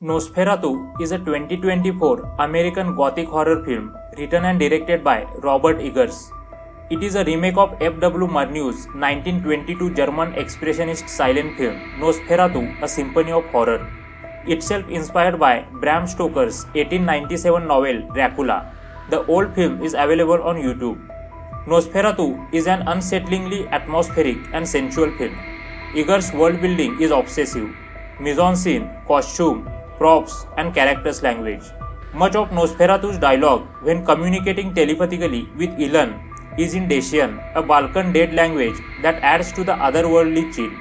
Nosferatu is a 2024 American gothic horror film written and directed by Robert Eggers. It is a remake of F.W. Murnau's 1922 German expressionist silent film Nosferatu, a Symphony of Horror, itself inspired by Bram Stoker's 1897 novel Dracula. The old film is available on YouTube. Nosferatu is an unsettlingly atmospheric and sensual film. Eggers' world building is obsessive. Mise-en-scene, costume, props, and characters' language. Much of Nosferatu's dialogue, when communicating telepathically with Ilan, is in Dacian, a Balkan dead language that adds to the otherworldly chill.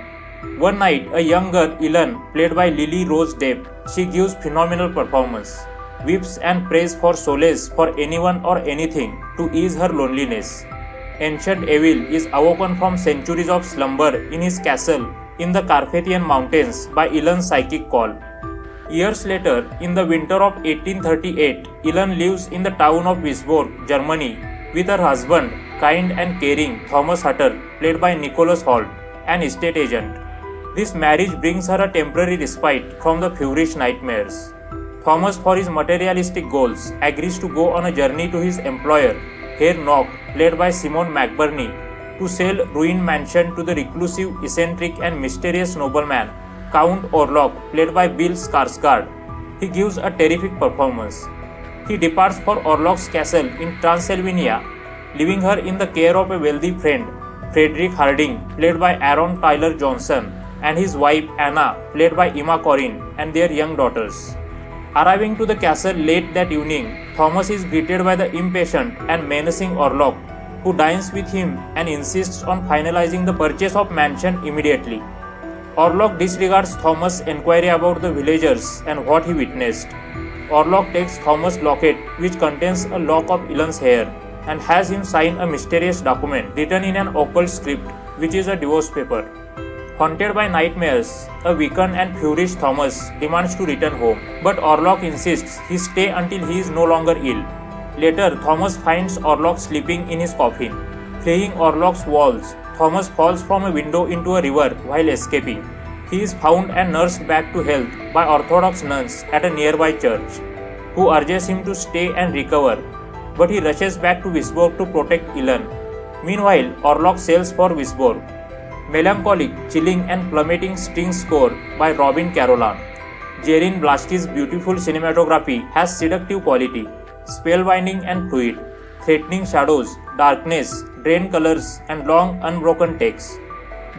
One night, a young girl, Ilan, played by Lily-Rose Depp, she gives phenomenal performance, weeps and prays for solace for anyone or anything to ease her loneliness. Ancient evil is awoken from centuries of slumber in his castle in the Carpathian Mountains by Ilan's psychic call. Years later, in the winter of 1838, Ilan lives in the town of Wisborg, Germany, with her husband, kind and caring Thomas Hutter, played by Nicholas Hoult, an estate agent. This marriage brings her a temporary respite from the feverish nightmares. Thomas, for his materialistic goals, agrees to go on a journey to his employer, Herr Knock, played by Simon McBurney, to sell ruined mansion to the reclusive, eccentric and mysterious nobleman, Count Orlok, played by Bill Skarsgard. He gives a terrific performance. He departs for Orlok's castle in Transylvania, leaving her in the care of a wealthy friend, Frederick Harding, played by Aaron Tyler Johnson, and his wife Anna, played by Emma Corrin, and their young daughters. Arriving to the castle late that evening, Thomas is greeted by the impatient and menacing Orlok, who dines with him and insists on finalizing the purchase of mansion immediately. Orlok disregards Thomas' inquiry about the villagers and what he witnessed. Orlok takes Thomas' locket, which contains a lock of Ilan's hair, and has him sign a mysterious document written in an occult script, which is a divorce paper. Haunted by nightmares, a weakened and furious Thomas demands to return home, but Orlok insists he stay until he is no longer ill. Later, Thomas finds Orlok sleeping in his coffin. Fleeing Orlok's walls, Thomas falls from a window into a river while escaping. He is found and nursed back to health by Orthodox nuns at a nearby church, who urges him to stay and recover, but he rushes back to Wisborg to protect Ilan. Meanwhile, Orlok sails for Wisborg. Melancholic, chilling and plummeting string score by Robin Carolan. Jerin Blaschke's beautiful cinematography has seductive quality, spellbinding and fluid, threatening shadows, darkness, drained colors, and long unbroken takes.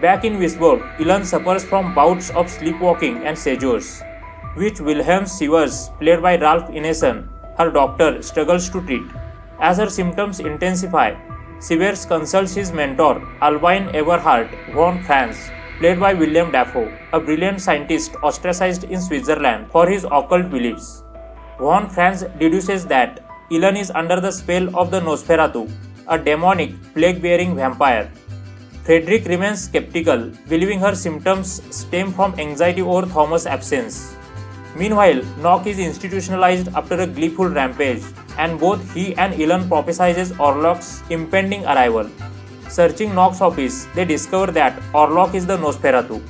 Back in Wisborg, Ilan suffers from bouts of sleepwalking and seizures, which Wilhelm Sievers, played by Ralph Ineson, her doctor, struggles to treat. As her symptoms intensify, Sievers consults his mentor, Albine Eberhard von Franz, played by William Dafoe, a brilliant scientist ostracized in Switzerland for his occult beliefs. Von Franz deduces that Ilan is under the spell of the Nosferatu, a demonic, plague-bearing vampire. Frederick remains skeptical, believing her symptoms stem from anxiety over Thomas' absence. Meanwhile, Knock is institutionalized after a gleeful rampage, and both he and Ilan prophesizes Orlok's impending arrival. Searching Knock's office, they discover that Orlok is the Nosferatu.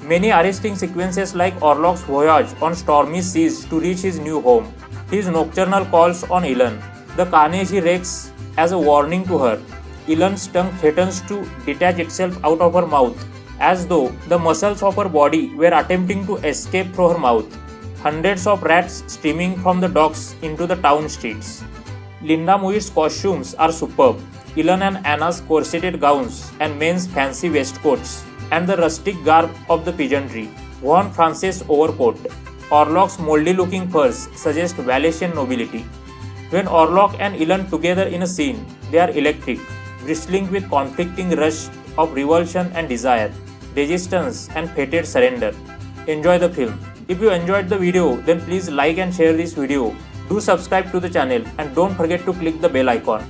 Many arresting sequences like Orlok's voyage on stormy seas to reach his new home, his nocturnal calls on Ilan, the carnage he wreaks as a warning to her. Ilan's tongue threatens to detach itself out of her mouth, as though the muscles of her body were attempting to escape through her mouth. Hundreds of rats streaming from the docks into the town streets. Linda Muir's costumes are superb. Ilan and Anna's corseted gowns and men's fancy waistcoats, and the rustic garb of the peasantry. Von Frances' overcoat. Orlok's moldy-looking furs suggest Valesian nobility. When Orlok and Ilan together in a scene, they are electric, bristling with conflicting rush of revulsion and desire, resistance and fated surrender. Enjoy the film. If you enjoyed the video, then please like and share this video. Do subscribe to the channel and don't forget to click the bell icon.